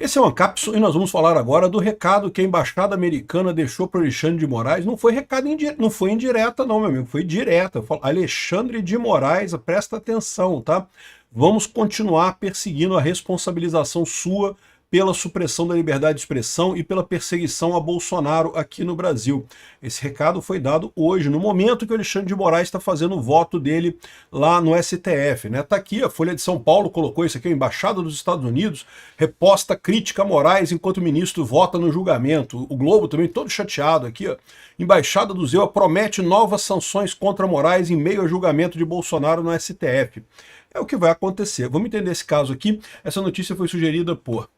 Esse é uma cápsula e nós vamos falar agora do recado que a Embaixada Americana deixou para Alexandre de Moraes. Não foi recado não foi indireta não, meu amigo, foi direta. Alexandre de Moraes, presta atenção, tá? Vamos continuar perseguindo a responsabilização sua pela supressão da liberdade de expressão e pela perseguição a Bolsonaro aqui no Brasil. Esse recado foi dado hoje, no momento que o Alexandre de Moraes está fazendo o voto dele lá no STF, né? Tá aqui, a Folha de São Paulo colocou isso aqui, a Embaixada dos Estados Unidos reposta crítica a Moraes enquanto o ministro vota no julgamento. O Globo também todo chateado aqui, ó. Embaixada do Zeu promete novas sanções contra Moraes em meio ao julgamento de Bolsonaro no STF. É o que vai acontecer. Vamos entender esse caso aqui. Essa notícia foi sugerida por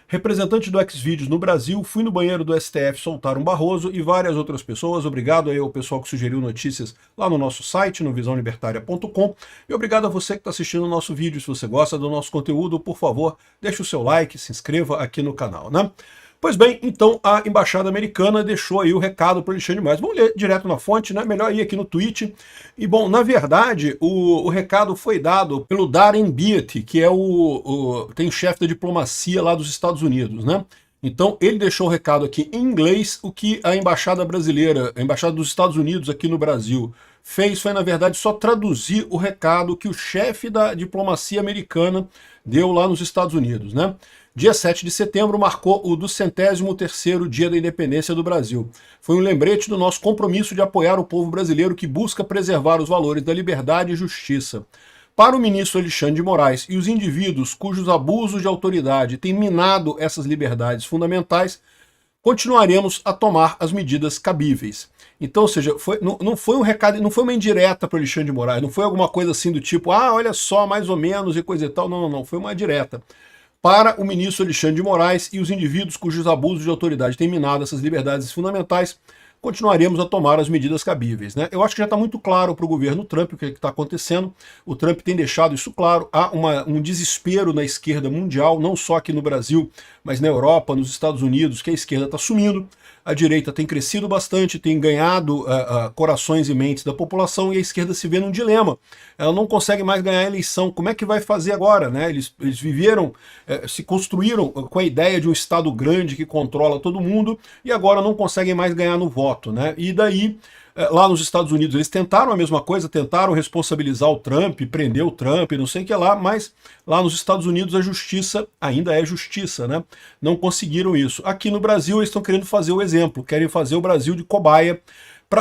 representante do Xvideos no Brasil, fui no banheiro do STF soltar um Barroso e várias outras pessoas. Obrigado aí ao pessoal que sugeriu notícias lá no nosso site, no visãolibertaria.com. E obrigado a você que está assistindo o nosso vídeo. Se você gosta do nosso conteúdo, por favor, deixe o seu like, se inscreva aqui no canal, né? Pois bem, então a Embaixada Americana deixou aí o recado para o Alexandre de Moraes. Vamos ler direto na fonte, né? Melhor ir aqui no tweet. E bom, na verdade, o recado foi dado pelo Darren Beatty, que é tem chefe da diplomacia lá dos Estados Unidos, né? Então ele deixou o recado aqui em inglês. O que a Embaixada Brasileira, a Embaixada dos Estados Unidos aqui no Brasil fez foi, na verdade, só traduzir o recado que o chefe da diplomacia americana deu lá nos Estados Unidos, né? Dia 7 de setembro marcou o 203º dia da independência do Brasil. Foi um lembrete do nosso compromisso de apoiar o povo brasileiro que busca preservar os valores da liberdade e justiça. Para o ministro Alexandre de Moraes e os indivíduos cujos abusos de autoridade têm minado essas liberdades fundamentais, continuaremos a tomar as medidas cabíveis. Então, ou seja, não foi um recado, não foi uma indireta para o Alexandre de Moraes, não foi alguma coisa assim do tipo, ah, olha só, mais ou menos e coisa e tal. Não, foi uma direta para o ministro Alexandre de Moraes e os indivíduos cujos abusos de autoridade têm minado essas liberdades fundamentais, continuaremos a tomar as medidas cabíveis, né? Eu acho que já está muito claro para o governo Trump o que está acontecendo. O Trump tem deixado isso claro. Há um desespero na esquerda mundial, não só aqui no Brasil, mas na Europa, nos Estados Unidos, que a esquerda está sumindo. A direita tem crescido bastante, tem ganhado corações e mentes da população, e a esquerda se vê num dilema. Ela não consegue mais ganhar a eleição. Como é que vai fazer agora, né? Eles viveram, se construíram com a ideia de um Estado grande que controla todo mundo, e agora não conseguem mais ganhar no voto, né? E daí, lá nos Estados Unidos, eles tentaram a mesma coisa, tentaram responsabilizar o Trump, prender o Trump, não sei o que lá, mas lá nos Estados Unidos a justiça ainda é justiça, né? Não conseguiram isso. Aqui no Brasil eles estão querendo fazer o exemplo, querem fazer o Brasil de cobaia,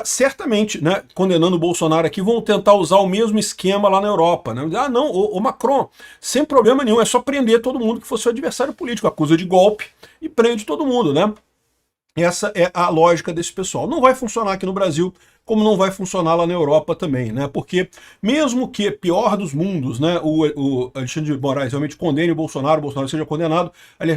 certamente, né, condenando o Bolsonaro aqui, vão tentar usar o mesmo esquema lá na Europa, né? Ah, não, o Macron, sem problema nenhum, é só prender todo mundo que fosse seu adversário político, acusa de golpe e prende todo mundo, né? Essa é a lógica desse pessoal. Não vai funcionar aqui no Brasil, como não vai funcionar lá na Europa também, né? Porque mesmo que pior dos mundos, né, o Alexandre de Moraes realmente condene o Bolsonaro seja condenado.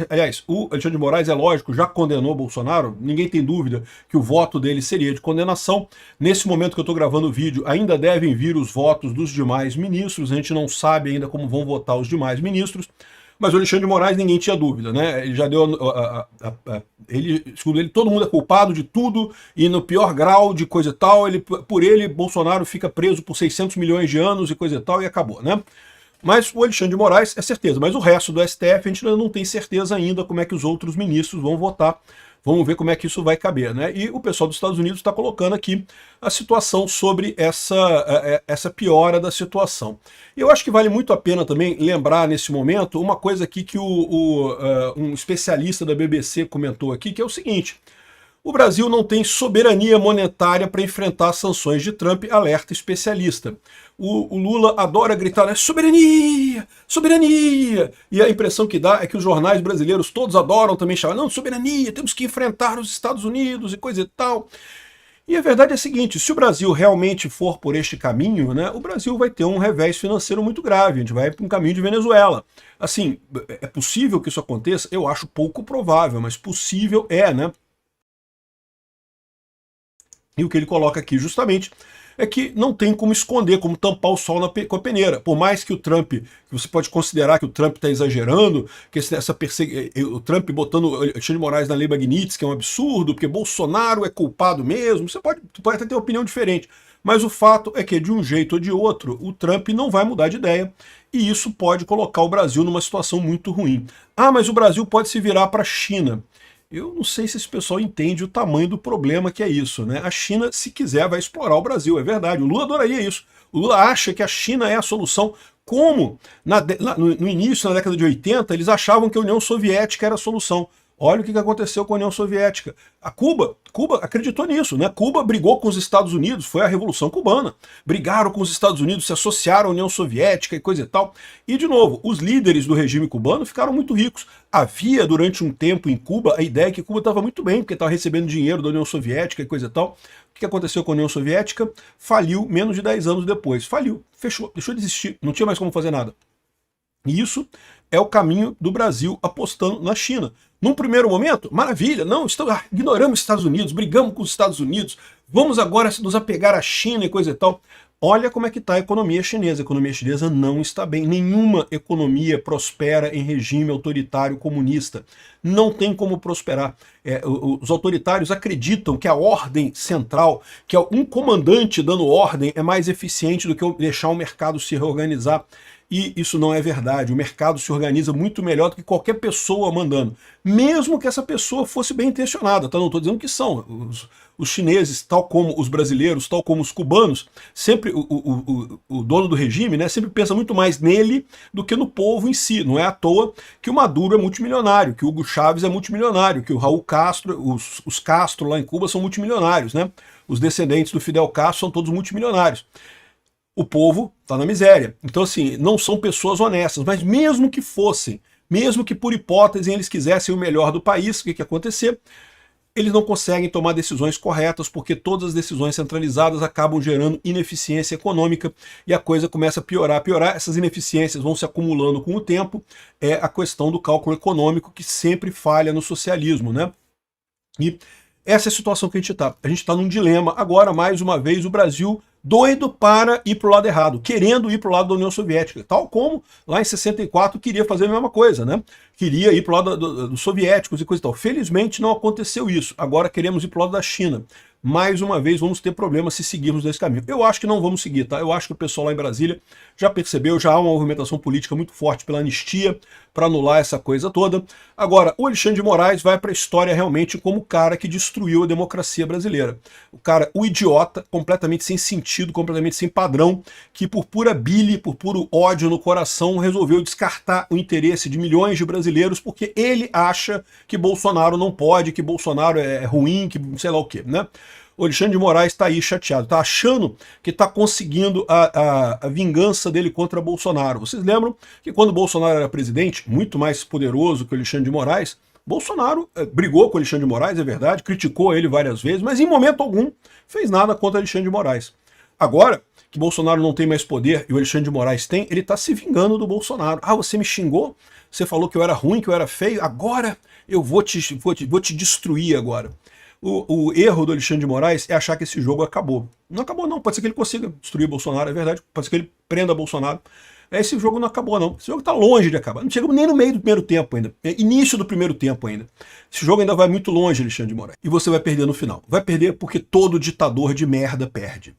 Aliás, o Alexandre de Moraes, é lógico, já condenou o Bolsonaro, ninguém tem dúvida que o voto dele seria de condenação. Nesse momento que eu estou gravando o vídeo, ainda devem vir os votos dos demais ministros, a gente não sabe ainda como vão votar os demais ministros. Mas o Alexandre de Moraes ninguém tinha dúvida, né? Ele já deu segundo ele, todo mundo é culpado de tudo e no pior grau de coisa e tal. Por ele, Bolsonaro fica preso por 600 milhões de anos e coisa e tal e acabou, né? Mas o Alexandre de Moraes é certeza, mas o resto do STF a gente ainda não tem certeza ainda como é que os outros ministros vão votar. Vamos ver como é que isso vai caber, né? E o pessoal dos Estados Unidos está colocando aqui a situação sobre essa piora da situação. E eu acho que vale muito a pena também lembrar nesse momento uma coisa aqui que um especialista da BBC comentou aqui, que é o seguinte: o Brasil não tem soberania monetária para enfrentar sanções de Trump, alerta especialista. O Lula adora gritar, né, soberania, soberania! E a impressão que dá é que os jornais brasileiros todos adoram também chamar, não, soberania, temos que enfrentar os Estados Unidos e coisa e tal. E a verdade é a seguinte, se o Brasil realmente for por este caminho, né, o Brasil vai ter um revés financeiro muito grave, a gente vai para um caminho de Venezuela. Assim, é possível que isso aconteça? Eu acho pouco provável, mas possível é, né? E o que ele coloca aqui justamente é que não tem como esconder, como tampar o sol com a peneira. Por mais que o Trump, que você pode considerar que o Trump está exagerando, que o Trump botando o Alexandre de Moraes na Lei Magnitsky, que é um absurdo, porque Bolsonaro é culpado mesmo, você pode até ter uma opinião diferente. Mas o fato é que, de um jeito ou de outro, o Trump não vai mudar de ideia, e isso pode colocar o Brasil numa situação muito ruim. Ah, mas o Brasil pode se virar para a China. Eu não sei se esse pessoal entende o tamanho do problema que é isso, né? A China, se quiser, vai explorar o Brasil, é verdade. O Lula adoraria isso. O Lula acha que a China é a solução. Como no início, na década de 80, eles achavam que a União Soviética era a solução. Olha o que aconteceu com a União Soviética. Cuba acreditou nisso, né? Cuba brigou com os Estados Unidos, foi a Revolução Cubana. Brigaram com os Estados Unidos, se associaram à União Soviética e coisa e tal. E, de novo, os líderes do regime cubano ficaram muito ricos. Havia, durante um tempo em Cuba, a ideia que Cuba estava muito bem, porque estava recebendo dinheiro da União Soviética e coisa e tal. O que aconteceu com a União Soviética? Faliu menos de 10 anos depois. Faliu, fechou, deixou de existir, não tinha mais como fazer nada. E isso é o caminho do Brasil apostando na China. Num primeiro momento, maravilha, não, ignoramos os Estados Unidos, brigamos com os Estados Unidos, vamos agora nos apegar à China e coisa e tal. Olha como é que está a economia chinesa. A economia chinesa não está bem. Nenhuma economia prospera em regime autoritário comunista. Não tem como prosperar. Os autoritários acreditam que a ordem central, que um comandante dando ordem, é mais eficiente do que deixar o mercado se reorganizar. E isso não é verdade. O mercado se organiza muito melhor do que qualquer pessoa mandando. Mesmo que essa pessoa fosse bem intencionada, tá? Não estou dizendo que são. Os chineses, tal como os brasileiros, tal como os cubanos, sempre o dono do regime, né, sempre pensa muito mais nele do que no povo em si. Não é à toa que o Maduro é multimilionário, que o Hugo Chávez é multimilionário, que o Raul Castro, os Castro lá em Cuba são multimilionários, né? Os descendentes do Fidel Castro são todos multimilionários. O povo está na miséria. Então, assim, não são pessoas honestas, mas mesmo que fossem, mesmo que por hipótese eles quisessem o melhor do país, o que ia acontecer? Eles não conseguem tomar decisões corretas, porque todas as decisões centralizadas acabam gerando ineficiência econômica e a coisa começa a piorar, essas ineficiências vão se acumulando com o tempo, é a questão do cálculo econômico que sempre falha no socialismo, né? E essa é a situação que a gente está. A gente está num dilema. Agora, mais uma vez, o Brasil doido para ir para o lado errado, querendo ir para o lado da União Soviética, tal como lá em 64 queria fazer a mesma coisa, né? Queria ir para o lado dos soviéticos e coisa e tal. Felizmente não aconteceu isso. Agora queremos ir para o lado da China. Mais uma vez vamos ter problemas se seguirmos nesse caminho. Eu acho que não vamos seguir, tá? Eu acho que o pessoal lá em Brasília já percebeu, já há uma movimentação política muito forte pela anistia para anular essa coisa toda. Agora, o Alexandre de Moraes vai para a história realmente como o cara que destruiu a democracia brasileira. O idiota, completamente sem sentido, completamente sem padrão, que por pura bile, por puro ódio no coração, resolveu descartar o interesse de milhões de brasileiros porque ele acha que Bolsonaro não pode, que Bolsonaro é ruim, que sei lá o quê, né? O Alexandre de Moraes está aí chateado, está achando que está conseguindo a vingança dele contra Bolsonaro. Vocês lembram que quando Bolsonaro era presidente, muito mais poderoso que o Alexandre de Moraes, Bolsonaro brigou com o Alexandre de Moraes, é verdade, criticou ele várias vezes, mas em momento algum fez nada contra o Alexandre de Moraes. Agora que Bolsonaro não tem mais poder e o Alexandre de Moraes tem, ele está se vingando do Bolsonaro. Ah, você me xingou? Você falou que eu era ruim, que eu era feio? Agora eu vou te destruir agora. O erro do Alexandre de Moraes é achar que esse jogo acabou. Não acabou não, pode ser que ele consiga destruir Bolsonaro, é verdade, pode ser que ele prenda Bolsonaro. Esse jogo não acabou não, esse jogo está longe de acabar, não chegamos nem no meio do primeiro tempo ainda, início do primeiro tempo ainda. Esse jogo ainda vai muito longe, Alexandre de Moraes. E você vai perder no final. Vai perder porque todo ditador de merda perde.